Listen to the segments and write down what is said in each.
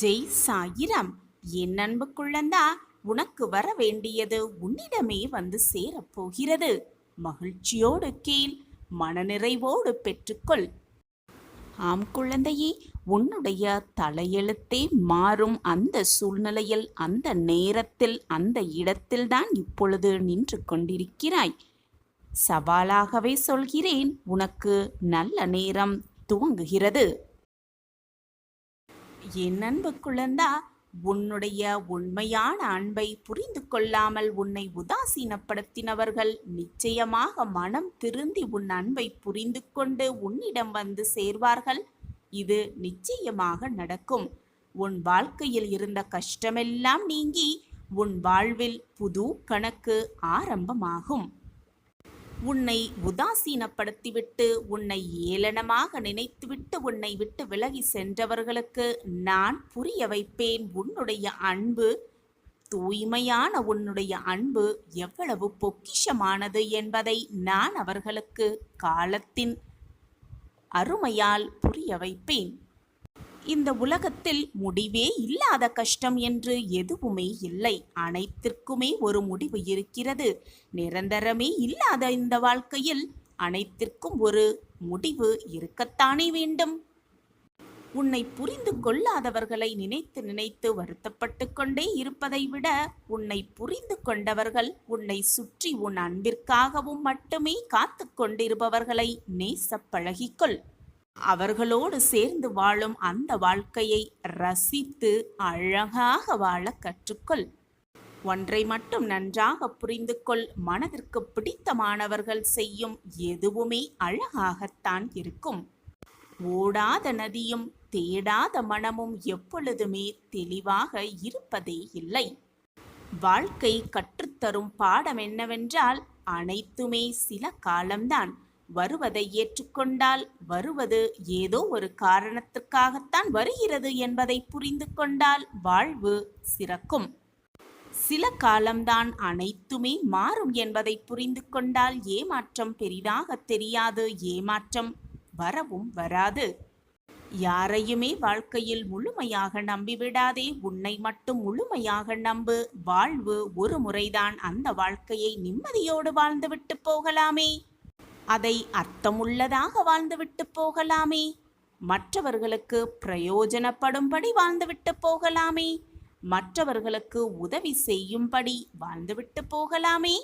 ஜெய் சாயிராம். என் அன்பு குழந்தா, உனக்கு வர வேண்டியது உன்னிடமே வந்து சேரப்போகிறது. மகிழ்ச்சியோடு கேள், மனநிறைவோடு பெற்றுக்கொள். ஆம் குழந்தையே, உன்னுடைய தலையெழுத்தே மாறும் அந்த சூழ்நிலையில், அந்த நேரத்தில், அந்த இடத்தில்தான் இப்பொழுது நின்று கொண்டிருக்கிறாய். சவாலாகவே சொல்கிறேன், உனக்கு நல்ல நேரம் துவங்குகிறது. என் அன்பு குழந்தா, உன்னுடைய உண்மையான அன்பை புரிந்து கொள்ளாமல் உன்னை உதாசீனப்படுத்தினவர்கள் நிச்சயமாக மனம் திருந்தி உன் அன்பை புரிந்து கொண்டு உன்னிடம் வந்து சேர்வார்கள். இது நிச்சயமாக நடக்கும். உன் வாழ்க்கையில் இருந்த கஷ்டமெல்லாம் நீங்கி உன் வாழ்வில் புது கணக்கு ஆரம்பமாகும். உன்னை உதாசீனப்படுத்திவிட்டு, உன்னை ஏளனமாக நினைத்துவிட்டு உன்னை விட்டு விலகி சென்றவர்களுக்கு நான் புரிய வைப்பேன். உன்னுடைய அன்பு, தூய்மையான உன்னுடைய அன்பு எவ்வளவு பொக்கிஷமானது என்பதை நான் அவர்களுக்கு காலத்தின் அருமையால் புரிய வைப்பேன். இந்த உலகத்தில் முடிவே இல்லாத கஷ்டம் என்று எதுவுமே இல்லை. அனைத்திற்குமே ஒரு முடிவு இருக்கிறது. நிரந்தரமே இல்லாத இந்த வாழ்க்கையில் அனைத்திற்கும் ஒரு முடிவு இருக்கத்தானே வேண்டும். உன்னை புரிந்து கொள்ளாதவர்களை நினைத்து நினைத்து வருத்தப்பட்டு கொண்டே இருப்பதை விட, உன்னை புரிந்து கொண்டவர்கள், உன்னை சுற்றி உன் அன்பிற்காகவும் மட்டுமே காத்து கொண்டிருப்பவர்களை நேசப் பழகிக்கொள். அவர்களோடு சேர்ந்து வாழும் அந்த வாழ்க்கையை ரசித்து அழகாக வாழ கற்றுக்கொள். ஒன்றை மட்டும் நன்றாக புரிந்து கொள், மனதிற்கு பிடித்தமானவர்கள் செய்யும் எதுவுமே அழகாகத்தான் இருக்கும். ஓடாத நதியும் தேடாத மனமும் எப்பொழுதுமே தெளிவாக இருப்பதே இல்லை. வாழ்க்கை கற்றுத்தரும் பாடம் என்னவென்றால், அனைத்துமே சில காலம்தான். வருவதை ஏற்றுக்கொண்டால், வருவது ஏதோ ஒரு காரணத்துக்காகத்தான் வருகிறது என்பதை புரிந்து கொண்டால் வாழ்வு சிறக்கும். சில காலம்தான், அனைத்துமே மாறும் என்பதை புரிந்து கொண்டால் ஏமாற்றம் பெரிதாக தெரியாது, ஏமாற்றம் வரவும் வராது. யாரையுமே வாழ்க்கையில் முழுமையாக நம்பிவிடாதே, உன்னை மட்டும் முழுமையாக நம்பு. வாழ்வு ஒரு முறைதான், அந்த வாழ்க்கையை நிம்மதியோடு வாழ்ந்துவிட்டு போகலாமே. அதை அர்த்தமுள்ளதாக வாழ்ந்துவிட்டு போகலாமே. மற்றவர்களுக்கு பிரயோஜனப்படும்படி வாழ்ந்துவிட்டு போகலாமே. மற்றவர்களுக்கு உதவி செய்யும்படி வாழ்ந்துவிட்டு போகலாமே.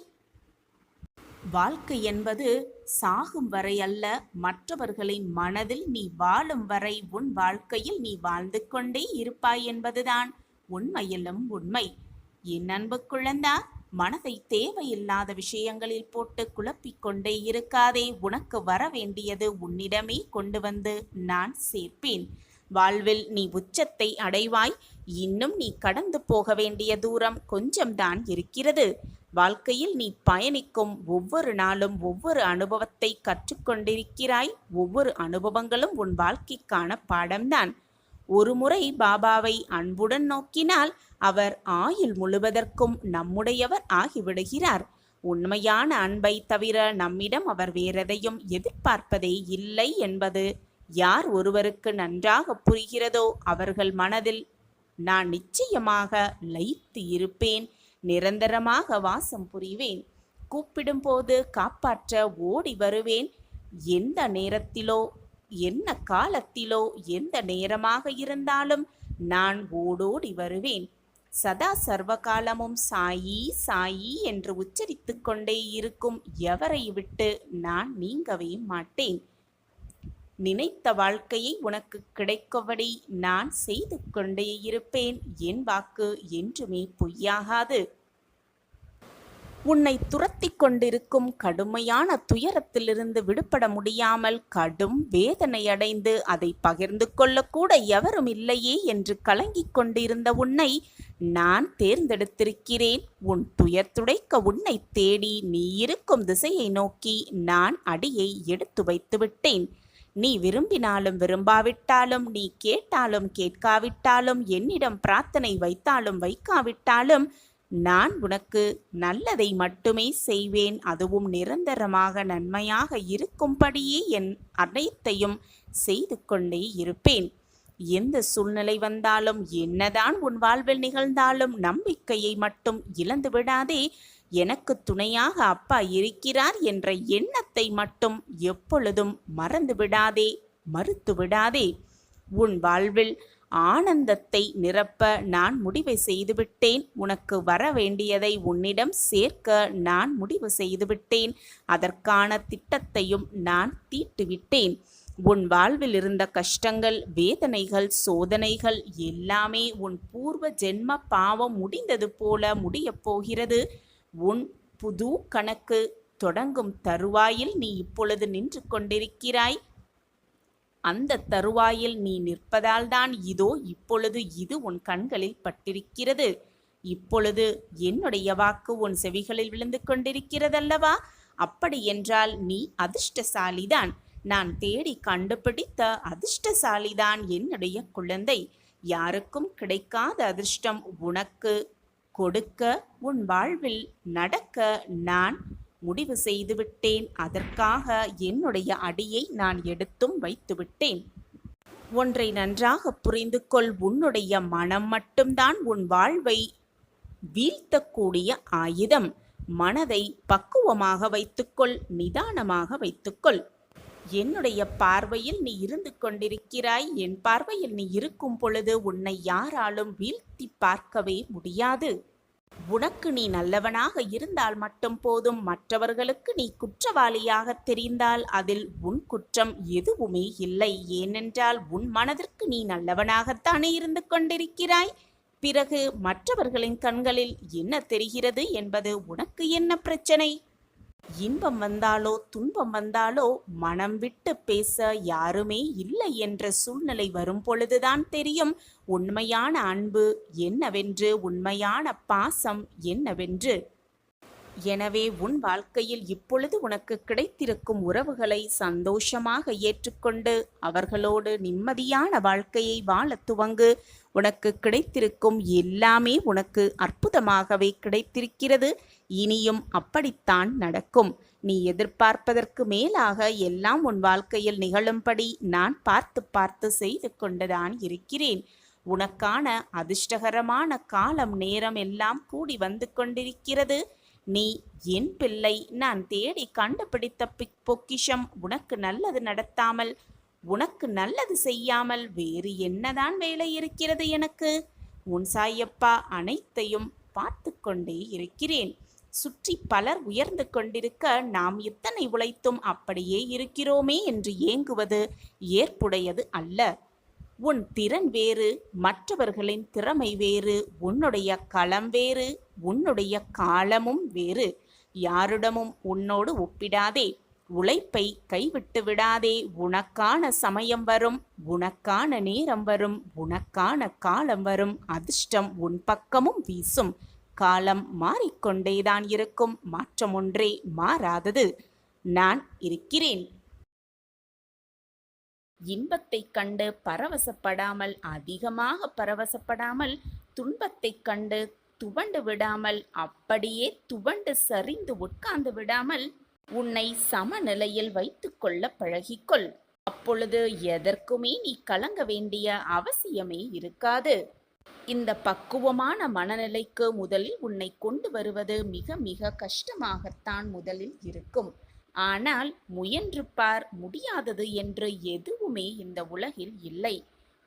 வாழ்க்கை என்பது சாகும் வரை அல்ல, மற்றவர்களின் மனதில் நீ வாழும் வரை உன் வாழ்க்கையில் நீ வாழ்ந்து கொண்டே இருப்பாய் என்பதுதான் உண்மையிலும் உண்மை. என் அன்பு குழந்தா, மனதை தேவையில்லாத விஷயங்களில் போட்டு குழப்பிக்கொண்டே இருக்காதே. உனக்கு வர வேண்டியது உன்னிடமே கொண்டு வந்து நான் சேர்ப்பேன். வாழ்வில் நீ உச்சத்தை அடைவாய். இன்னும் நீ கடந்து போக வேண்டிய தூரம் கொஞ்சம்தான் இருக்கிறது. வாழ்க்கையில் நீ பயணிக்கும் ஒவ்வொரு நாளும் ஒவ்வொரு அனுபவத்தை கற்றுக்கொண்டிருக்கிறாய். ஒவ்வொரு அனுபவங்களும் உன் வாழ்க்கைக்கான பாடம்தான். ஒரு முறை பாபாவை அன்புடன் நோக்கினால் அவர் ஆயுள் முழுவதற்கும் நம்முடையவர் ஆகிவிடுகிறார். உண்மையான அன்பை தவிர நம்மிடம் அவர் வேறெதையும் எதிர்பார்ப்பதே இல்லை என்பது யார் ஒருவருக்கு நன்றாக புரிகிறதோ அவர்கள் மனதில் நான் நிச்சயமாக லயித்து இருப்பேன், நிரந்தரமாக வாசம் புரிவேன். கூப்பிடும் போது காப்பாற்ற ஓடி வருவேன். எந்த நேரத்திலோ, என்ன காலத்திலோ, எந்த நேரமாக இருந்தாலும் நான் ஓடோடி வருவேன். சதா சர்வகாலமும் சாயி சாயி என்று உச்சரித்து கொண்டே இருக்கும் எவரை விட்டு நான் நீங்கவே மாட்டேன். நினைத்த வாழ்க்கையை உனக்கு கிடைக்கும்படி நான் செய்து கொண்டே இருப்பேன். என் வாக்கு என்றுமே பொய்யாகாது. உன்னை துரத்தி கொண்டிருக்கும் கடுமையான துயரத்திலிருந்து விடுபட முடியாமல் கடும் வேதனையடைந்து அதை பகிர்ந்து கொள்ளக்கூட எவரும் இல்லையே என்று கலங்கிக் கொண்டிருந்த உன்னை நான் தேர்ந்தெடுத்திருக்கிறேன். உன் துயர் துடைக்க உன்னை தேடி நீ இருக்கும் திசையை நோக்கி நான் அடியை எடுத்து வைத்து விட்டேன். நீ விரும்பினாலும் விரும்பாவிட்டாலும், நீ கேட்டாலும் கேட்காவிட்டாலும், என்னிடம் பிரார்த்தனை வைத்தாலும் வைக்காவிட்டாலும் நான் உனக்கு நல்லதை மட்டுமே செய்வேன். அதுவும் நிரந்தரமாக நன்மையாக இருக்கும்படியே என் அனைத்தையும் செய்து கொண்டே இருப்பேன். எந்த சூழ்நிலை வந்தாலும், என்னதான் உன் வாழ்வில் நிகழ்ந்தாலும் நம்பிக்கையை மட்டும் இழந்து விடாதே. எனக்கு துணையாக அப்பா இருக்கிறார் என்ற எண்ணத்தை மட்டும் எப்பொழுதும் மறந்து விடாதே, மறுத்து விடாதே. உன் வாழ்வில் ஆனந்தத்தை நிரப்ப நான் முடிவு செய்துவிட்டேன். உனக்கு வர வேண்டியதை உன்னிடம் சேர்க்க நான் முடிவு செய்துவிட்டேன். அதற்கான திட்டத்தையும் நான் தீட்டுவிட்டேன். உன் வாழ்வில் இருந்த கஷ்டங்கள், வேதனைகள், சோதனைகள் எல்லாமே உன் பூர்வ ஜென்ம பாவம் முடிந்தது போல முடியப் போகிறது. உன் புது கணக்கு தொடங்கும் தருவாயில் நீ இப்பொழுது நின்று கொண்டிருக்கிறாய். அந்த தருவாயில் நீ நிற்பதால்தான் இதோ இப்பொழுது இது உன் கண்களில் பட்டிருக்கிறது. இப்பொழுது என்னுடைய வாக்கு உன் செவிகளில் விழுந்து கொண்டிருக்கிறதல்லவா? அப்படி என்றால் நீ அதிர்ஷ்டசாலிதான். நான் தேடி கண்டுபிடித்த அதிர்ஷ்டசாலிதான் என்னுடைய குழந்தை. யாருக்கும் கிடைக்காத அதிர்ஷ்டம் உனக்கு கொடுக்க, உன் வாழ்வில் நடக்க நான் முடிவு செய்துவிட்டேன். அதற்காக என்னுடைய அடியை நான் எடுத்தும் வைத்துவிட்டேன். ஒன்றை நன்றாக புரிந்து கொள். உன்னுடைய மனம் மட்டும்தான் உன் வாழ்வை வீழ்த்தக்கூடிய ஆயுதம். மனதை பக்குவமாக வைத்துக்கொள், நிதானமாக வைத்துக்கொள். என்னுடைய பார்வையில் நீ இருந்து கொண்டிருக்கிறாய். என் பார்வையில் நீ இருக்கும் பொழுது உன்னை யாராலும் வீழ்த்தி பார்க்கவே முடியாது. உனக்கு நீ நல்லவனாக இருந்தால் மட்டும் போதும். மற்றவர்களுக்கு நீ குற்றவாளியாக தெரிந்தால் அதில் உன் குற்றம் எதுவுமே இல்லை. ஏனென்றால் உன் மனதிற்கு நீ நல்லவனாகத்தானே இருந்து கொண்டிருக்கிறாய். பிறகு மற்றவர்களின் கண்களில் என்ன தெரிகிறது என்பது உனக்கு என்ன பிரச்சனை? இன்பம் வந்தாலோ துன்பம் வந்தாலோ மனம் விட்டு பேச யாருமே இல்லை என்ற சூழ்நிலை வரும் பொழுதுதான் தெரியும் உண்மையான அன்பு என்னவென்று, உண்மையான பாசம் என்னவென்று. எனவே உன் வாழ்க்கையில் இப்பொழுது உனக்கு கிடைத்திருக்கும் உறவுகளை சந்தோஷமாக ஏற்றுக்கொண்டு அவர்களோடு நிம்மதியான வாழ்க்கையை வாழ துவங்கு. உனக்கு கிடைத்திருக்கும் எல்லாமே உனக்கு அற்புதமாகவே கிடைத்திருக்கிறது. இனியும் அப்படித்தான் நடக்கும். நீ எதிர்பார்ப்பதற்கு மேலாக எல்லாம் உன் வாழ்க்கையில் நிகழும்படி நான் பார்த்து பார்த்து செய்து கொண்டுதான் இருக்கிறேன். உனக்கான அதிர்ஷ்டகரமான காலம் நேரம் எல்லாம் கூடி வந்து கொண்டிருக்கிறது. நீ என் பிள்ளை. நான் தேடி கண்டுபிடித்த பொக்கிஷம். உனக்கு நல்லது நடத்தாமல், உனக்கு நல்லது செய்யாமல் வேறு என்னதான் வேலை இருக்கிறது எனக்கு? உன் சாயப்பா அனைத்தையும் பார்த்து கொண்டே இருக்கிறேன். சுற்றி பலர் உயர்ந்து கொண்டிருக்க நாம் எத்தனை உழைத்தும் அப்படியே இருக்கிறோமே என்று ஏங்குவது ஏற்புடையது அல்ல. உன் திறன் வேறு, மற்றவர்களின் திறமை வேறு, உன்னுடைய களம் வேறு, உன்னுடைய காலமும் வேறு. யாரிடமும் உன்னோடு ஒப்பிடாதே. உழைப்பை கைவிட்டு விடாதே. உனக்கான சமயம் வரும், உனக்கான நேரம் வரும், உனக்கான காலம் வரும். அதிர்ஷ்டம் உன் பக்கமும் வீசும். காலம் மாறிக்கொண்டேதான் இருக்கும். மாற்றம் ஒன்றே மாறாதது. நான் இருக்கிறேன். இன்பத்தை கண்டு பரவசப்படாமல், அதிகமாக பரவசப்படாமல், துன்பத்தை கண்டு துவண்டு விடாமல், அப்படியே துவண்டு சரிந்து உட்கார்ந்து விடாமல் உன்னை சமநிலையில் வைத்துக் கொள்ள பழகிக்கொள். அப்பொழுது எதற்குமே நீ கலங்க வேண்டிய அவசியமே இருக்காது. இந்த பக்குவமான மனநிலைக்கு முதலில் உன்னை கொண்டு வருவது மிக மிக கஷ்டமாகத்தான் முதலில் இருக்கும். ஆனால் முயன்று பார். முடியாதது என்று எதுவுமே இந்த உலகில் இல்லை.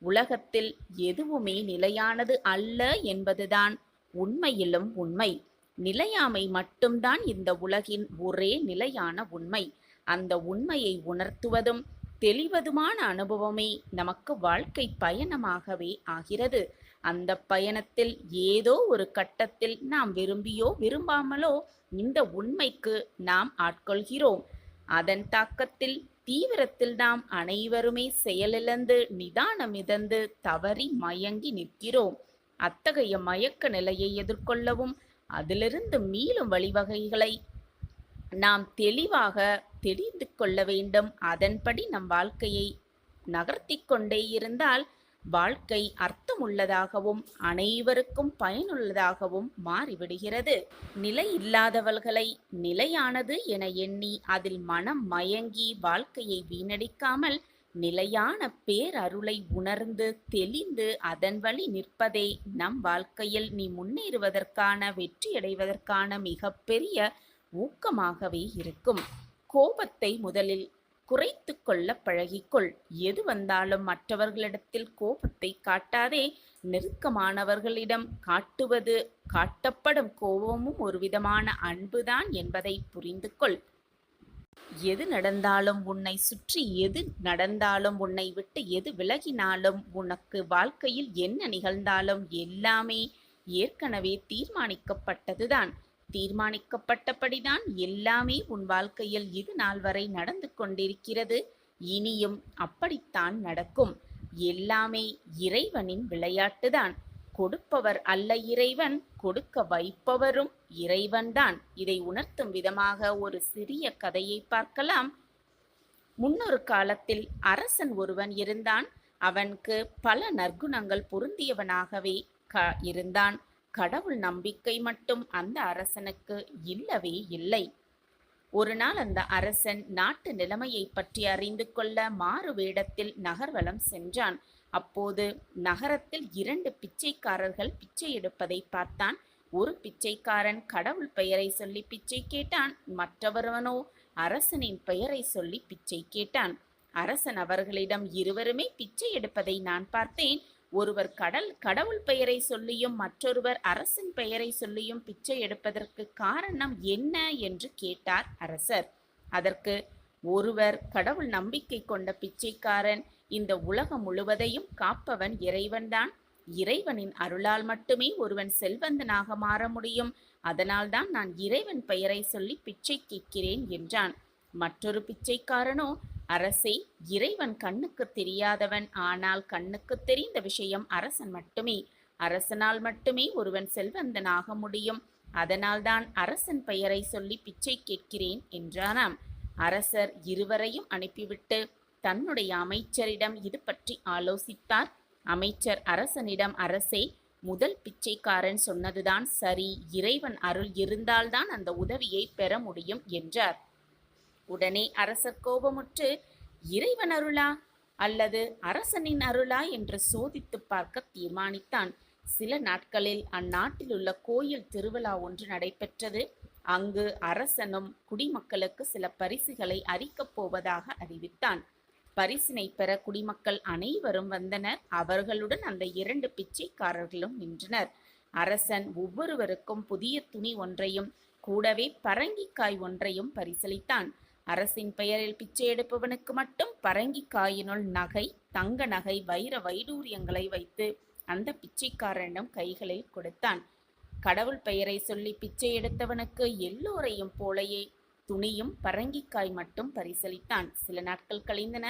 உலகத்தில் எதுவுமே நிலையானது அல்ல என்பதுதான் உண்மையிலும் உண்மை. நிலையாமை மட்டும்தான் இந்த உலகின் ஒரே நிலையான உண்மை. அந்த உண்மையை உணர்த்துவதும் தெளிவதுமான அனுபவமே நமக்கு வாழ்க்கை பயணமாகவே ஆகிறது. அந்த பயணத்தில் ஏதோ ஒரு கட்டத்தில் நாம் விரும்பியோ விரும்பாமலோ இந்த உண்மைக்கு நாம் ஆட்கொள்கிறோம். அதன் தாக்கத்தில், தீவிரத்தில் நாம் அனைவருமே செயலிழந்து நிதானமிழந்து தவறி மயங்கி நிற்கிறோம். அத்தகைய மயக்க நிலையை எதிர்கொள்ளவும் அதிலிருந்து மீளும் வழிவகைகளை நாம் தெளிவாக தெரிந்து கொள்ள வேண்டும். அதன்படி நம் வாழ்க்கையை நகர்த்தி கொண்டே இருந்தால் வாழ்க்கை அர்த்தமுள்ளதாகவும் அனைவருக்கும் பயனுள்ளதாகவும் மாறிவிடுகிறது. நிலை இல்லாதவர்களை நிலையானது என எண்ணி அதில் மனம் மயங்கி வாழ்க்கையை வீணடிக்காமல் நிலையான பேரருளை உணர்ந்து தெளிந்து அதன் வழி நிற்பதே நம் வாழ்க்கையில் நீ முன்னேறுவதற்கான வெற்றியடைவதற்கான மிகப்பெரிய ஊக்கமாகவே இருக்கும். கோபத்தை முதலில் குறைத்து கொள்ள பழகிக்கொள். எது வந்தாலும் மற்றவர்களிடத்தில் கோபத்தை காட்டாதே. நெருக்கமானவர்களிடம் காட்டப்படும் கோபமும் ஒரு விதமான அன்புதான் என்பதை புரிந்து கொள். எது நடந்தாலும், உன்னை சுற்றி எது நடந்தாலும், உன்னை விட்டு எது விலகினாலும், உனக்கு வாழ்க்கையில் என்ன நிகழ்ந்தாலும் எல்லாமே ஏற்கனவே தீர்மானிக்கப்பட்டதுதான். தீர்மானிக்கப்பட்டபடிதான் எல்லாமே உன் வாழ்க்கையில் இது நாள் வரை நடந்து கொண்டிருக்கிறது. இனியும் அப்படித்தான் நடக்கும். எல்லாமே இறைவனின் விளையாட்டுதான். கொடுப்பவர் அல்ல இறைவன், கொடுக்க வைப்பவரும் இறைவன்தான். இதை உணர்த்தும் விதமாக ஒரு சிறிய கதையை பார்க்கலாம். முன்னொரு காலத்தில் அரசன் ஒருவன் இருந்தான். அவனுக்கு பல நற்குணங்கள் பொருந்தியவனாகவே இருந்தான். கடவுள் நம்பிக்கை மட்டும் அந்த அரசனுக்கு இல்லவே இல்லை. ஒரு நாள் அந்த அரசன் நாட்டு நிலைமையை பற்றி அறிந்து கொள்ள மாறு வேடத்தில் நகர்வலம் சென்றான். அப்போது நகரத்தில் 2 பிச்சைக்காரர்கள் பிச்சை எடுப்பதை பார்த்தான். ஒரு பிச்சைக்காரன் கடவுள் பெயரை சொல்லி பிச்சை கேட்டான். மற்றவனோ அரசனின் பெயரை சொல்லி பிச்சை கேட்டான். அரசன் அவர்களிடம், இருவருமே பிச்சை எடுப்பதை நான் பார்த்தேன். ஒருவர் கடவுள் பெயரை சொல்லியும் மற்றொருவர் அரசன் பெயரை சொல்லியும் பிச்சை எடுப்பதற்கு காரணம் என்ன என்று கேட்டார் அரசர். அதற்கு ஒருவர் கடவுள் நம்பிக்கை கொண்ட பிச்சைக்காரன், இந்த உலகம் முழுவதையும் காப்பவன் இறைவன்தான். இறைவனின் அருளால் மட்டுமே ஒருவன் செல்வந்தனாக மாற முடியும். அதனால்தான் நான் இறைவன் பெயரை சொல்லி பிச்சை கேட்கிறேன் என்றான். மற்றொரு பிச்சைக்காரனோ, அரசே, இறைவன் கண்ணுக்கு தெரியாதவன். ஆனால் கண்ணுக்கு தெரிந்த விஷயம் அரசன் மட்டுமே. அரசனால் மட்டுமே ஒருவன் செல்வந்தனாக முடியும். அதனால்தான் அரசன் பெயரை சொல்லி பிச்சை கேட்கிறேன் என்றானாம். அரசர் இருவரையும் அனுப்பிவிட்டு தன்னுடைய அமைச்சரிடம் இது பற்றி ஆலோசித்தார். அமைச்சர் அரசனிடம், அரசே, முதல் பிச்சைக்காரன் சொன்னதுதான் சரி. இறைவன் அருள் இருந்தால்தான் அந்த உதவியை பெற முடியும் என்றார். உடனே அரசர் கோபமுற்று, இறைவன் அருளா அல்லது அரசனின் அருளா என்று சோதித்து பார்க்க தீர்மானித்தான். சில நாட்களில் அந்நாட்டில் உள்ள கோயில் திருவிழா ஒன்று நடைபெற்றது. அங்கு அரசனும் குடிமக்களுக்கு சில பரிசுகளை அளிக்கப் போவதாக அறிவித்தான். பரிசினை பெற குடிமக்கள் அனைவரும் வந்தனர். அவர்களுடன் அந்த 2 பிச்சைக்காரர்களும் நின்றனர். அரசன் ஒவ்வொருவருக்கும் புதிய துணி ஒன்றையும் கூடவே பரங்கிக்காய் ஒன்றையும் பரிசளித்தான். அரசின் பெயரில் பிச்சை எடுப்பவனுக்கு மட்டும் பரங்கிக்காயினுள் நகை, தங்க நகை, வைர வைடூரியங்களை வைத்து அந்த பிச்சைக்காரனிடம் கைகளில் கொடுத்தான். கடவுள் பெயரை சொல்லி பிச்சை எடுத்தவனுக்கு எல்லோரையும் போலையே துணியும் பரங்கிக்காய் மட்டும் பரிசளித்தான். சில நாட்கள் கழிந்தன.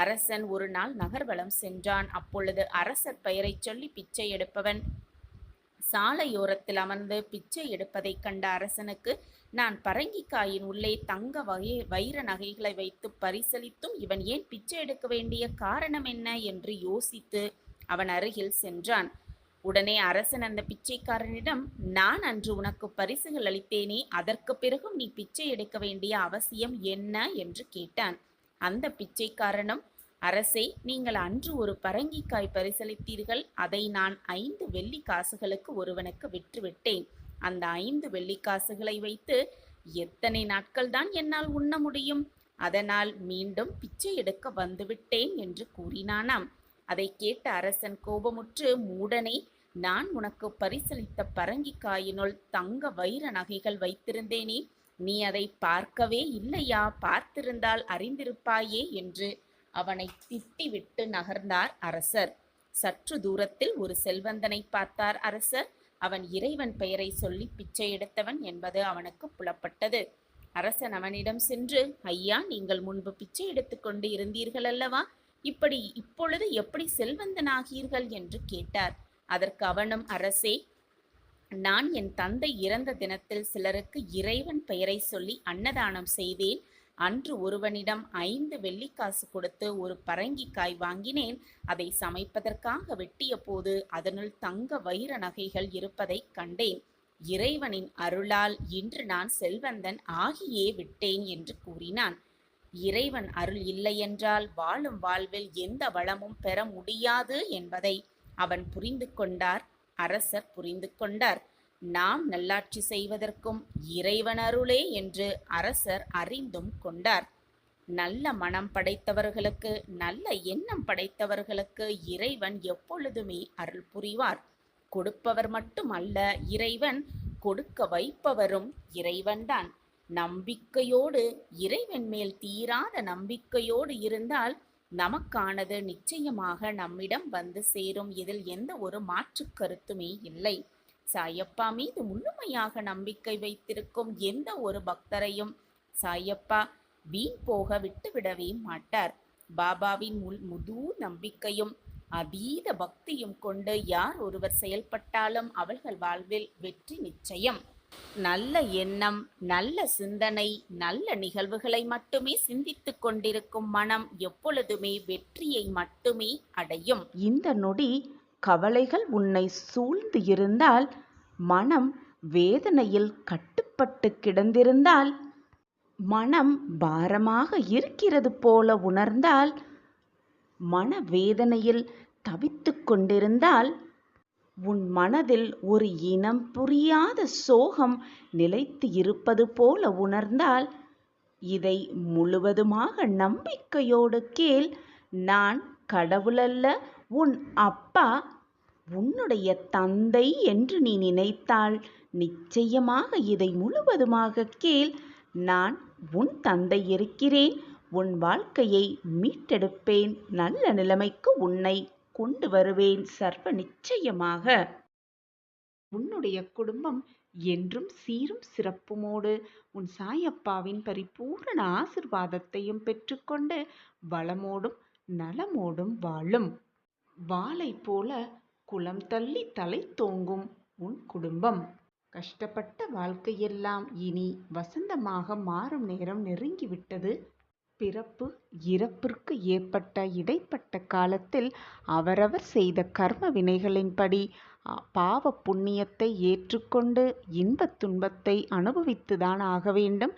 அரசன் ஒரு நாள் நகர்வலம் சென்றான். அப்பொழுது அரசர் பெயரை சொல்லி பிச்சை எடுப்பவன் சாலையோரத்தில் அமர்ந்து பிச்சை எடுப்பதைக் கண்ட அரசனுக்கு, நான் பரங்கிக்காயின் உள்ளே தங்க வைர நகைகளை வைத்து பரிசளித்தும் இவன் ஏன் பிச்சை எடுக்க வேண்டிய காரணம் என்ன என்று யோசித்து அவன் அருகில் சென்றான். உடனே அரசன் அந்த பிச்சைக்காரனிடம், நான் அன்று உனக்கு பரிசுகள் அளித்தேனே, அதற்கு பிறகும் நீ பிச்சை எடுக்க வேண்டிய அவசியம் என்ன என்று கேட்டான். அந்த பிச்சைக்காரனும், அரசே, நீங்கள் அன்று ஒரு பரங்கிக்காய் பரிசளித்தீர்கள். அதை நான் 5 வெள்ளி காசுகளுக்கு ஒருவனுக்கு விற்றுவிட்டேன். அந்த 5 வெள்ளிக்காசுகளை வைத்து எத்தனை நாட்கள் தான் என்னால் உண்ண முடியும்? அதனால் மீண்டும் பிச்சை எடுக்க வந்துவிட்டேன் என்று கூறினானாம். அதை கேட்ட அரசன் கோபமுற்று, மூடனே, நான் உனக்கு பரிசளித்த பரங்கிக்காயினுள் தங்க வைர நகைகள் வைத்திருந்தேனே, நீ அதை பார்க்கவே இல்லையா? பார்த்திருந்தால் அறிந்திருப்பாயே என்று அவனை திட்டிவிட்டு நகர்ந்தார் அரசர். சற்று தூரத்தில் ஒரு செல்வந்தனை பார்த்தார் அரசர். அவன் இறைவன் பெயரை சொல்லி பிச்சை எடுத்தவன் என்பது அவனுக்கு புலப்பட்டது. அரசன் அவனிடம் சென்று, ஐயா, நீங்கள் முன்பு பிச்சை எடுத்துக்கொண்டு இருந்தீர்கள் அல்லவா? இப்பொழுது எப்படி செல்வந்தனாகீர்கள் என்று கேட்டார். அதற்கு அவனும், அரசே, நான் என் தந்தை இறந்த தினத்தில் சிலருக்கு இறைவன் பெயரை சொல்லி அன்னதானம் செய்தேன். அன்று ஒருவனிடம் 5 வெள்ளிக்காசு கொடுத்து ஒரு பரங்கிக்காய் வாங்கினேன். அதை சமைப்பதற்காக வெட்டிய போது அதனுள் தங்க வைர நகைகள் இருப்பதை கண்டேன். இறைவனின் அருளால் இன்று நான் செல்வந்தன் ஆகியே விட்டேன் என்று கூறினான். இறைவன் அருள் இல்லையென்றால் வாழும் வாழ்வில் எந்த வளமும் பெற முடியாது என்பதை அவன் புரிந்து கொண்டார். அரசர் புரிந்து கொண்டார். நாம் நல்லாட்சி செய்வதற்கும் இறைவன் அருளே என்று அரசர் அறிந்தும் கொண்டார். நல்ல மனம் படைத்தவர்களுக்கு, நல்ல எண்ணம் படைத்தவர்களுக்கு இறைவன் எப்பொழுதுமே அருள் புரிவார். கொடுப்பவர் மட்டும் அல்ல இறைவன், கொடுக்க வைப்பவரும் இறைவன்தான். நம்பிக்கையோடு, இறைவன் மேல் தீராத நம்பிக்கையோடு இருந்தால் நமக்கானது நிச்சயமாக நம்மிடம் வந்து சேரும். இதில் எந்த ஒரு மாற்று கருத்துமே இல்லை. சாயப்பா மீது முழுமையாக நம்பிக்கை வைத்திருக்கும் எந்த ஒரு பக்தரையும் சாயப்பா வீண் போக விட்டுவிடவே மாட்டார். பாபாவின் முழு நம்பிக்கையும் அதீத பக்தியும் கொண்டு யார் ஒருவர் செயல்பட்டாலும் அவர்கள் வாழ்வில் வெற்றி நிச்சயம். நல்ல எண்ணம், நல்ல சிந்தனை, நல்ல நிகழ்வுகளை மட்டுமே சிந்தித்துக் கொண்டிருக்கும் மனம் எப்பொழுதுமே வெற்றியை மட்டுமே அடையும். இந்த நொடி கவலைகள் உன்னை சூழ்ந்து இருந்தால், மனம் வேதனையில் கட்டுப்பட்டு கிடந்திருந்தால், மனம் பாரமாக இருக்கிறது போல உணர்ந்தால், மனவேதனையில் தவித்து கொண்டிருந்தால், உன் மனதில் ஒரு இனம் புரியாத சோகம் நிலைத்து இருப்பது போல உணர்ந்தால், இதை முழுவதுமாக நம்பிக்கையோடு கேள். நான் கடவுளல்ல, உன் அப்பா, உன்னுடைய தந்தை என்று நீ நினைத்தால் நிச்சயமாக இதை முழுவதுமாக கேள். நான் உன் தந்தை இருக்கிறேன். உன் வாழ்க்கையை மீட்டெடுப்பேன். நல்ல நிலைமைக்கு உன்னை கொண்டு வருவேன் சர்வ நிச்சயமாக. உன்னுடைய குடும்பம் என்றும் சீரும் சிறப்புமோடு உன் சாயப்பாவின் பரிபூரண ஆசிர்வாதத்தையும் பெற்றுக்கொண்டு வளமோடும் நலமோடும் வாழும். வாளை போல குளம் தள்ளி தலை தோங்கும் உன் குடும்பம். கஷ்டப்பட்ட வாழ்க்கையெல்லாம் இனி வசந்தமாக மாறும் நேரம் நெருங்கிவிட்டது. பிறப்பு இறப்பிற்கு ஏற்பட்ட இடைப்பட்ட காலத்தில் அவரவர் செய்த கர்ம வினைகளின்படி பாவ புண்ணியத்தை ஏற்றுக்கொண்டு இன்பத் துன்பத்தை அனுபவித்துதான் ஆக வேண்டும்.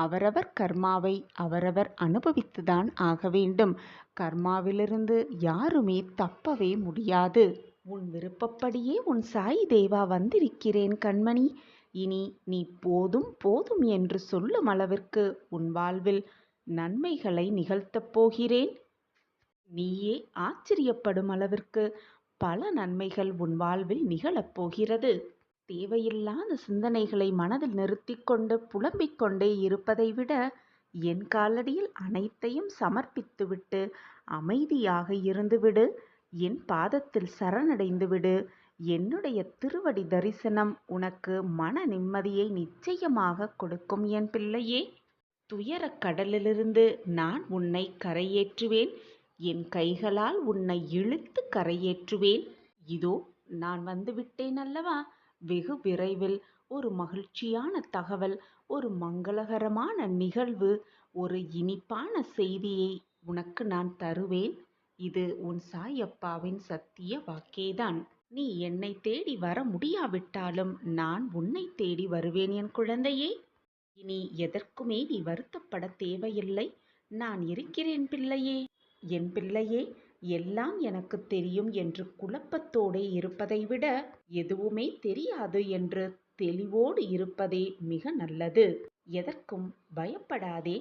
அவரவர் கர்மாவை அவரவர் அனுபவித்துதான் ஆக வேண்டும். கர்மாவிலிருந்து யாருமே தப்பவே முடியாது. உன் விருப்பப்படியே உன் சாய் தேவா வந்திருக்கிறேன் கண்மணி. இனி நீ போதும் போதும் என்று சொல்லும் அளவிற்கு உன் வாழ்வில் நன்மைகளை நிகழ்த்தப் போகிறேன். நீயே ஆச்சரியப்படும் அளவிற்கு பல நன்மைகள் உன் வாழ்வில் நிகழப் போகிறது. தேவையில்லாத சிந்தனைகளை மனதில் நிறுத்தி கொண்டு புலம்பிக் கொண்டே இருப்பதை விட என் காலடியில் அனைத்தையும் சமர்ப்பித்துவிட்டு அமைதியாக இருந்துவிடு. என் பாதத்தில் சரணடைந்துவிடு. என்னுடைய திருவடி தரிசனம் உனக்கு மன நிம்மதியை நிச்சயமாக கொடுக்கும் என் பிள்ளையே. துயரக் கடலிலிருந்து நான் உன்னை கரையேற்றுவேன். என் கைகளால் உன்னை இழுத்து கரையேற்றுவேன். இதோ நான் வந்துவிட்டேன் அல்லவா. வெகு விரைவில் ஒரு மகிழ்ச்சியான தகவல், ஒரு மங்களகரமான நிகழ்வு, ஒரு இனிப்பான செய்தியை உனக்கு நான் தருவேன். இது உன் சாயப்பாவின் சத்திய வாக்கேதான். நீ என்னை தேடி வர முடியாவிட்டாலும் நான் உன்னை தேடி வருவேன் என் குழந்தையே. இனி எதற்குமே நீ வருத்தப்பட தேவையில்லை. நான் இருக்கிறேன் பிள்ளையே. என் பிள்ளையே, எல்லாம் எனக்கு தெரியும் என்று குழப்பத்தோடே இருப்பதை விட எதுவுமே தெரியாது என்று தெளிவோடு இருப்பதே மிக நல்லது. எதற்கும் பயப்படாதே.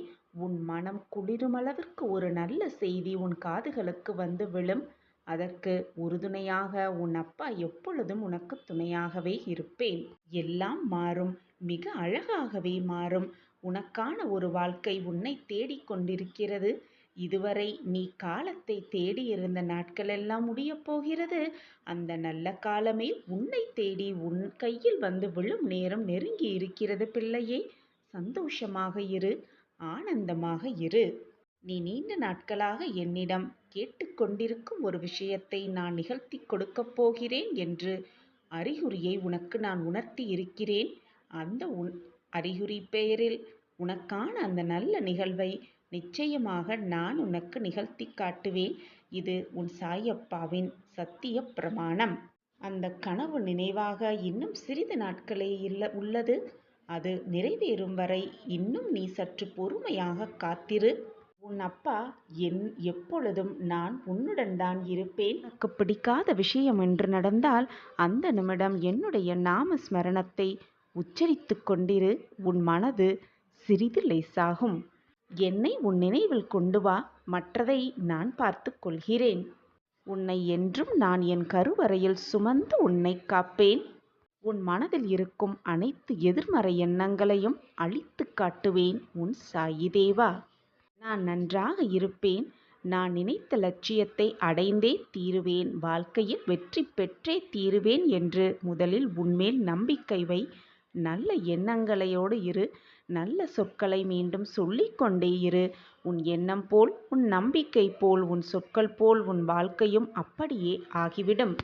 உன் மனம் குளிருமளவிற்கு ஒரு நல்ல செய்தி உன் காதுகளுக்கு வந்து விழும். அதற்கு உறுதுணையாக உன் அப்பா எப்பொழுதும் உனக்கு துணையாகவே இருப்பேன். எல்லாம் மாறும், மிக அழகாகவே மாறும். உனக்கான ஒரு வாழ்க்கை உன்னை தேடிக்கொண்டிருக்கிறது. இதுவரை நீ காலத்தை தேடி இருந்த நாட்களெல்லாம் முடியப் போகிறது. அந்த நல்ல காலமே உன்னை தேடி உன் கையில் வந்து விழும் நேரம் நெருங்கி இருக்கிறது பிள்ளையே. சந்தோஷமாக இரு, ஆனந்தமாக இரு. நீ நீண்ட நாட்களாக என்னிடம் கேட்டுக்கொண்டிருக்கும் ஒரு விஷயத்தை நான் நிகழ்த்தி கொடுக்கப் போகிறேன் என்று அறிகுறியை உனக்கு நான் உணர்த்தி இருக்கிறேன். அந்த அறிகுறி பெயரில் உனக்கான அந்த நல்ல நிகழ்வை நிச்சயமாக நான் உனக்கு நிகழ்த்தி காட்டுவேன். இது உன் சாயப்பாவின் சத்திய பிரமாணம். அந்த கனவு நினைவாக இன்னும் சிறிது நாட்களே உள்ளது. அது நிறைவேறும் வரை இன்னும் நீ சற்று பொறுமையாக காத்திரு. உன் அப்பா எப்பொழுதும் நான் உன்னுடன் தான் இருப்பேன். உனக்கு பிடிக்காத விஷயம் என்று நடந்தால் அந்த நிமிடம் என்னுடைய நாம ஸ்மரணத்தை உச்சரித்து கொண்டிரு. உன் மனது சிறிது லேசாகும். என்னை உன் நினைவில் கொண்டு வா, மற்றதை நான் பார்த்து கொள்கிறேன். உன்னை என்றும் நான் என் கருவறையில் சுமந்து உன்னை காப்பேன். உன் மனதில் இருக்கும் அனைத்து எதிர்மறை எண்ணங்களையும் அழித்து காட்டுவேன் உன் சாயி தேவா. நான் நன்றாக இருப்பேன். நான் நினைத்த லட்சியத்தை அடைந்தே தீருவேன். வாழ்க்கையில் வெற்றி பெற்றே தீருவேன் என்று முதலில் உன்மேல் நம்பிக்கை வை. நல்ல எண்ணங்களையோடு இரு. நல்ல சொற்களை மீண்டும் சொல்லிக்கொண்டே இரு. உன் எண்ணம் போல், உன் நம்பிக்கை போல், உன் சொற்கள் போல் உன் வாழ்க்கையும் அப்படியே ஆகிவிடும்.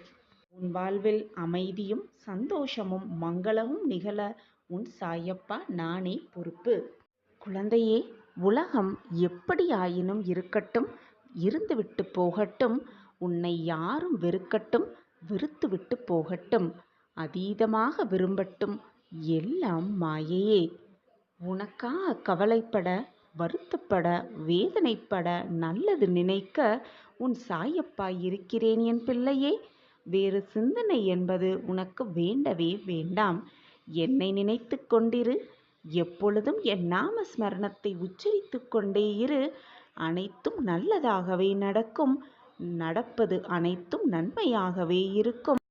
உன் வாழ்வில் அமைதியும் சந்தோஷமும் மங்களமும் நிகழ உன் சாயப்பா நானே பொறுப்பு. குழந்தையே, உலகம் எப்படி ஆயினும் இருக்கட்டும், இருந்துவிட்டு போகட்டும். உன்னை யாரும் வெறுக்கட்டும், வெறுத்துவிட்டு போகட்டும். அதீதமாக விரும்பட்டும், எல்லாம் மாயையே. உனக்காக கவலைப்பட, வருத்தப்பட, வேதனைப்பட, நல்லது நினைக்க உன் சாயப்பா இருக்கிறேன் என் பிள்ளையே. வேறு சிந்தனை என்பது உனக்கு வேண்டவே வேண்டாம். என்னை நினைத்து கொண்டிரு. எப்பொழுதும் என் நாம ஸ்மரணத்தை உச்சரித்து கொண்டே இரு. அனைத்தும் நல்லதாகவே நடக்கும். நடப்பது அனைத்தும் நன்மையாகவே இருக்கும்.